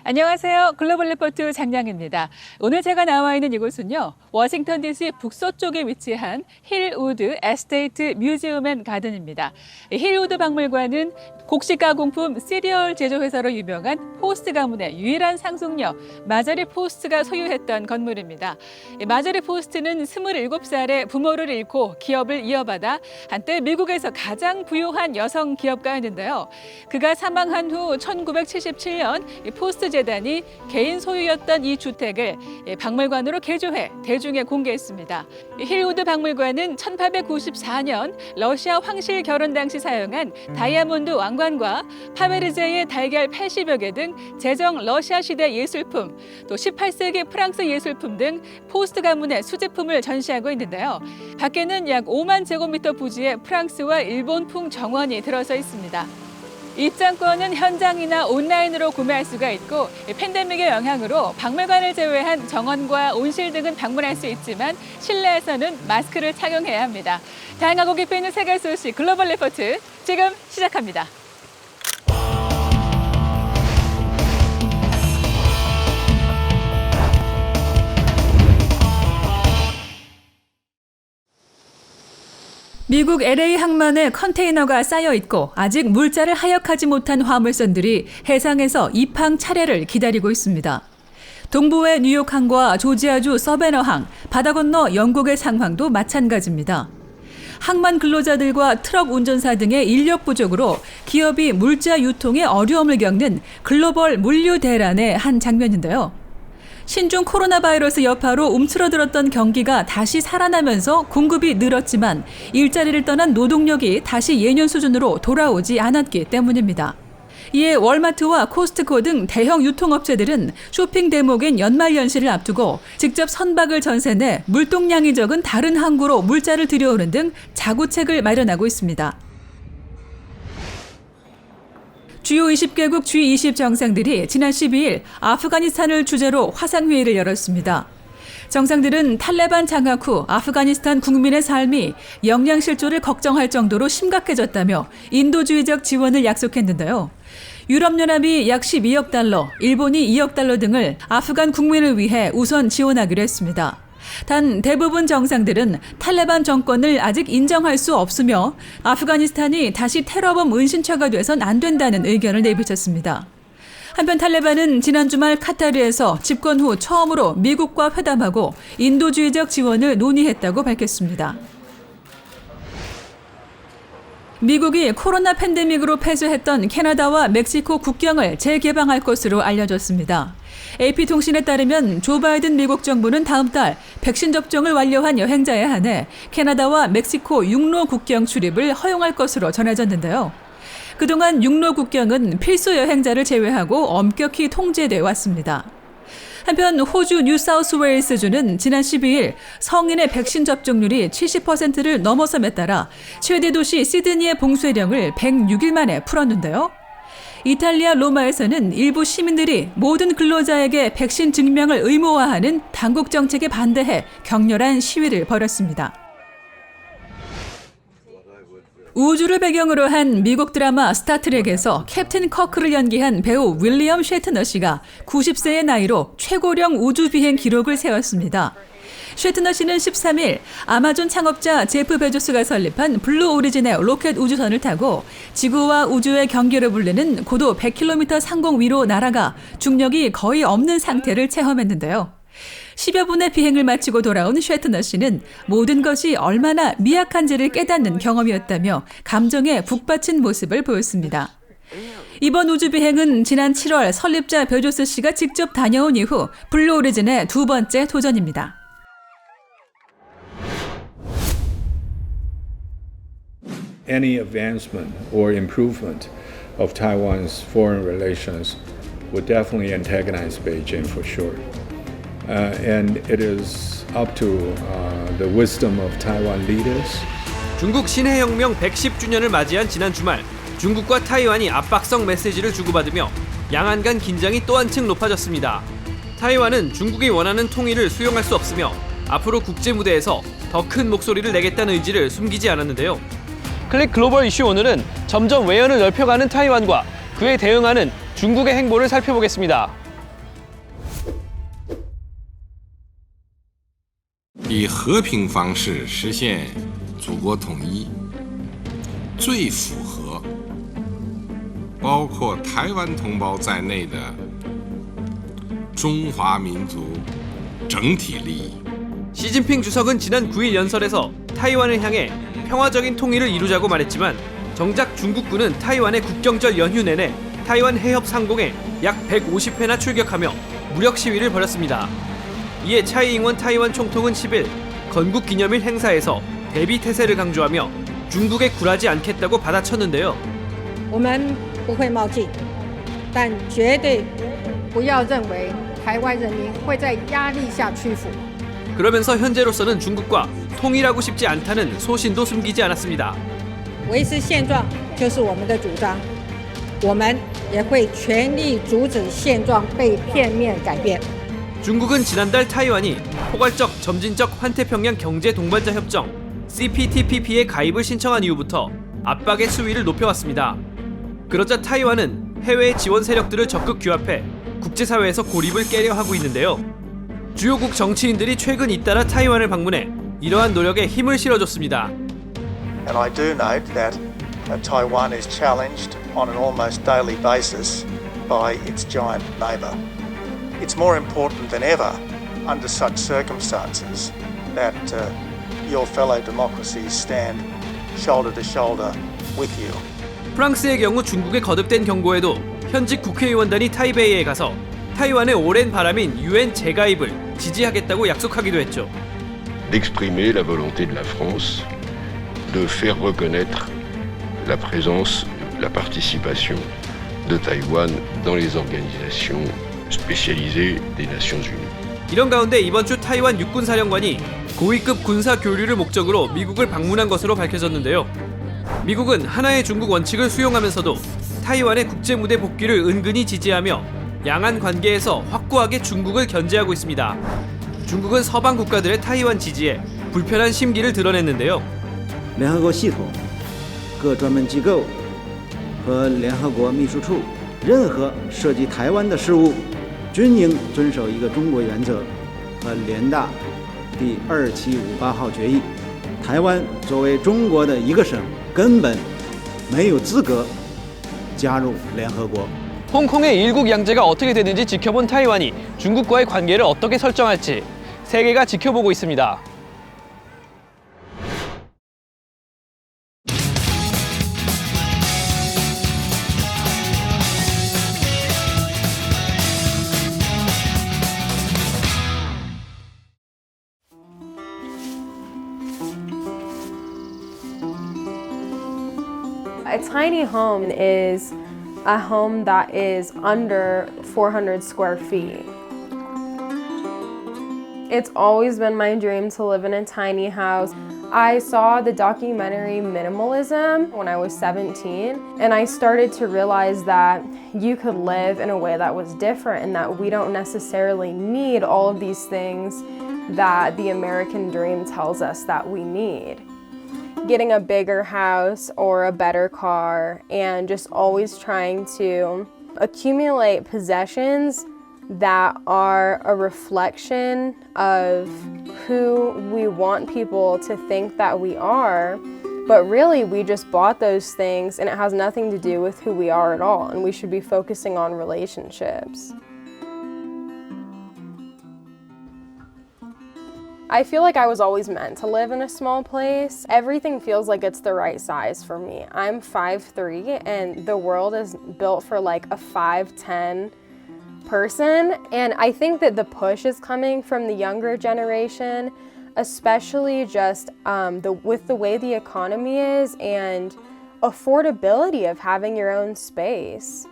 안녕하세요. 글로벌 리포트 장량입니다. 오늘 제가 나와 있는 이곳은요, 워싱턴 DC 북서쪽에 위치한 힐우드 에스테이트 뮤지엄 앤 가든입니다. 힐우드 박물관은 곡식 가공품 시리얼 제조회사로 유명한 포스트 가문의 유일한 상속녀 마저리 포스트가 소유했던 건물입니다. 마저리 포스트는 27살에 부모를 잃고 기업을 이어받아 한때 미국에서 가장 부유한 여성 기업가였는데요. 그가 사망한 후 1977년 포스트 재단이 개인 소유였던 이 주택을 박물관으로 개조해 대중에 공개했습니다. 힐우드 박물관은 1894년 러시아 황실 결혼 당시 사용한 다이아몬드 왕관과 파베르제의 달걀 80여 개 등 제정 러시아 시대 예술품, 또 18세기 프랑스 예술품 등 포스트 가문의 수제품을 전시하고 있는데요. 밖에는 약 5만 제곱미터 부지의 프랑스와 일본풍 정원이 들어서 있습니다. 입장권은 현장이나 온라인으로 구매할 수가 있고 팬데믹의 영향으로 박물관을 제외한 정원과 온실 등은 방문할 수 있지만 실내에서는 마스크를 착용해야 합니다. 다양하고 깊이 있는 세계 소식 글로벌 리포트 지금 시작합니다. 미국 LA 항만에 컨테이너가 쌓여 있고 아직 물자를 하역하지 못한 화물선들이 해상에서 입항 차례를 기다리고 있습니다. 동부의 뉴욕항과 조지아주 서베너항, 바다 건너 영국의 상황도 마찬가지입니다. 항만 근로자들과 트럭 운전사 등의 인력 부족으로 기업이 물자 유통에 어려움을 겪는 글로벌 물류 대란의 한 장면인데요. 신종 코로나 바이러스 여파로 움츠러들었던 경기가 다시 살아나면서 공급이 늘었지만 일자리를 떠난 노동력이 다시 예년 수준으로 돌아오지 않았기 때문입니다. 이에 월마트와 코스트코 등 대형 유통업체들은 쇼핑 대목인 연말연시를 앞두고 직접 선박을 전세내 물동량이 적은 다른 항구로 물자를 들여오는 등 자구책을 마련하고 있습니다. 주요 20개국 G20 정상들이 지난 12일 아프가니스탄을 주제로 화상회의를 열었습니다. 정상들은 탈레반 장악 후 아프가니스탄 국민의 삶이 영양실조를 걱정할 정도로 심각해졌다며 인도주의적 지원을 약속했는데요. 유럽연합이 약 12억 달러, 일본이 2억 달러 등을 아프간 국민을 위해 우선 지원하기로 했습니다. 단 대부분 정상들은 탈레반 정권을 아직 인정할 수 없으며 아프가니스탄이 다시 테러범 은신처가 돼선 안 된다는 의견을 내비쳤습니다. 한편 탈레반은 지난 주말 카타르에서 집권 후 처음으로 미국과 회담하고 인도주의적 지원을 논의했다고 밝혔습니다. 미국이 코로나 팬데믹으로 폐쇄했던 캐나다와 멕시코 국경을 재개방할 것으로 알려졌습니다. AP통신에 따르면 조 바이든 미국 정부는 다음 달 백신 접종을 완료한 여행자에 한해 캐나다와 멕시코 육로 국경 출입을 허용할 것으로 전해졌는데요. 그동안 육로 국경은 필수 여행자를 제외하고 엄격히 통제돼 왔습니다. 한편 호주 뉴사우스웨일스주는 지난 12일 성인의 백신 접종률이 70%를 넘어섬에 따라 최대 도시 시드니의 봉쇄령을 106일 만에 풀었는데요. 이탈리아 로마에서는 일부 시민들이 모든 근로자에게 백신 증명을 의무화하는 당국 정책에 반대해 격렬한 시위를 벌였습니다. 우주를 배경으로 한 미국 드라마 스타트rek에서 캡틴 커크를 연기한 배우 윌리엄 셰트너 씨가 90세의 나이로 최고령 우주비행 기록을 세웠습니다. 셰트너 씨는 13일 아마존 창업자 제프 베조스가 설립한 블루 오리진의 로켓 우주선을 타고 지구와 우주의 경계를 불리는 고도 100km 상공 위로 날아가 중력이 거의 없는 상태를 체험했는데요. 10여 분의 비행을 마치고 돌아온 셰트너 씨는 모든 것이 얼마나 미약한지를 깨닫는 경험이었다며 감정에 북받친 모습을 보였습니다. 이번 우주비행은 지난 7월 설립자 베조스 씨가 직접 다녀온 이후 블루 오리진의 두 번째 도전입니다. Any advancement or improvement of Taiwan's foreign relations would definitely antagonize Beijing for sure. And it is up to the wisdom of Taiwan leaders. 중국 신해혁명 110주년을 맞이한 지난 주말, 중국과 타이완이 압박성 메시지를 주고받으며 양안 간 긴장이 또 한층 높아졌습니다. 타이완은 중국이 원하는 통일을 수용할 수 없으며 앞으로 국제 무대에서 더 큰 목소리를 내겠다는 의지를 숨기지 않았는데요. 클릭 글로벌 이슈 오늘은 점점 외연을 넓혀가는 타이완과 그에 대응하는 중국의 행보를 살펴보겠습니다. 以和平方式实现祖国统一，最符合包括台湾同胞在内的中华民族整体利益。 시진핑 주석은 지난 9일 연설에서 타이완을 향해 평화적인 통일을 이루자고 말했지만 정작 중국군은 타이완의 국경절 연휴 내내 타이완 해협 상공에 약 150회나 출격하며 무력 시위를 벌였습니다. 이에 차이잉원 타이완 총통은 10일 건국 기념일 행사에서 대비 태세를 강조하며 중국에 굴하지 않겠다고 받아쳤는데요. 我们不会冒进，但绝对不要认为台湾人民会在压力下屈服。 그러면서 현재로서는 중국과 통일하고 싶지 않다는 소신도 숨기지 않았습니다. 维持现状就是我们的主张，我们也会全力阻止现状被片面改变。 중국은 지난달 타이완이 포괄적 점진적 환태평양 경제 동반자 협정 CPTPP에 가입을 신청한 이후부터 압박의 수위를 높여왔습니다. 그러자 타이완은 해외 지원 세력들을 적극 규합해 국제사회에서 고립을 깨려 하고 있는데요. 주요국 정치인들이 최근 잇따라 타이완을 방문해 이러한 노력에 힘을 실어줬습니다. And I do note that Taiwan is challenged on an almost daily basis by its giant neighbour. It's more important than ever under such circumstances that your fellow democracies stand shoulder to shoulder with you. 프랑스의 경우 중국의 거듭된 경고에도 현직 국회의원단이 타이베이에 가서 타이완의 오랜 바람인 UN 재가입을 지지하겠다고 약속하기도 했죠. D'exprimer la volonté de la France de faire reconnaître la présence, la participation de Taïwan dans les organisations spécialisées des Nations Unies. 이런 가운데 이번 주 타이완 육군사령관이 고위급 군사 교류를 목적으로 미국을 방문한 것으로 밝혀졌는데요. 미국은 하나의 중국 원칙을 수용하면서도 타이완의 국제무대 복귀를 은근히 지지하며 양안 관계에서 확고하게 중국을 견제하고 있습니다. 중국은 서방 국가들의 타이완 지지에 불편한 심기를 드러냈는데요. 联合国系统、各专门机构和联合国秘书处，任何涉及台湾的事务，均应遵守一个中国原则和联大第2758号决议。台湾作为中国的一个省，根本没有资格加入联合国。 홍콩의 일국 양제가 어떻게 되는지 지켜본 타이완이 중국과의 관계를 어떻게 설정할지 세계가 지켜보고 있습니다. A tiny home is a home that is under 400 square feet. It's always been my dream to live in a tiny house. I saw the documentary Minimalism when I was 17, and I started to realize that you could live in a way that was different and that we don't necessarily need all of these things that the American dream tells us that we need. Getting a bigger house or a better car and just always trying to accumulate possessions that are a reflection of who we want people to think that we are, but really we just bought those things and it has nothing to do with who we are at all, and we should be focusing on relationships. I feel like I was always meant to live in a small place. Everything feels like it's the right size for me. I'm 5'3", and the world is built for like a 5'10" person. And I think that the push is coming from the younger generation, especially just with the way the economy is and affordability of having your own space.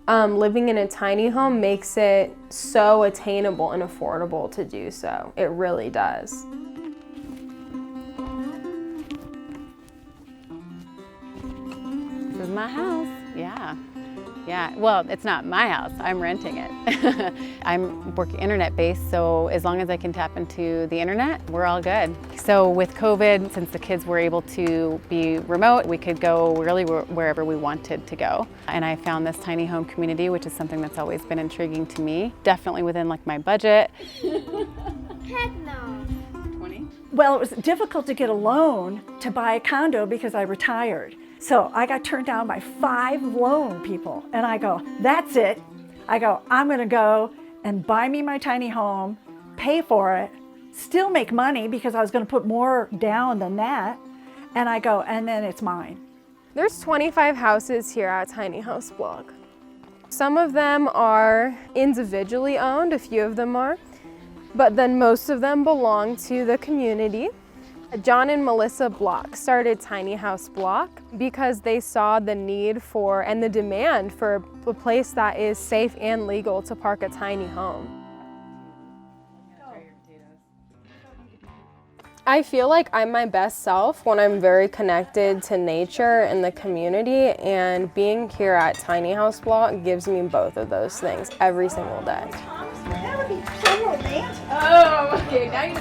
Living in a tiny home makes it so attainable and affordable to do so. It really does. This is my house, yeah. Yeah, well, it's not my house, I'm renting it. I'm working internet-based, so as long as I can tap into the internet, we're all good. So with COVID, since the kids were able to be remote, we could go really wherever we wanted to go. And I found this tiny home community, which is something that's always been intriguing to me. Definitely within like my budget. Heck no. 20? Well, it was difficult to get a loan to buy a condo because I retired. So I got turned down by 5 loan people. And I go, that's it. I go, I'm going to go and buy me my tiny home, pay for it, still make money because I was going to put more down than that. And I go, and then it's mine. There's 25 houses here at Tiny House Block. Some of them are individually owned, a few of them are, but then most of them belong to the community. John and Melissa Block started Tiny House Block because they saw the need for and the demand for a place that is safe and legal to park a tiny home. I feel like I'm my best self when I'm very connected to nature and the community, and being here at Tiny House Block gives me both of those things every single day. That would be so romantic. Oh, okay, now you're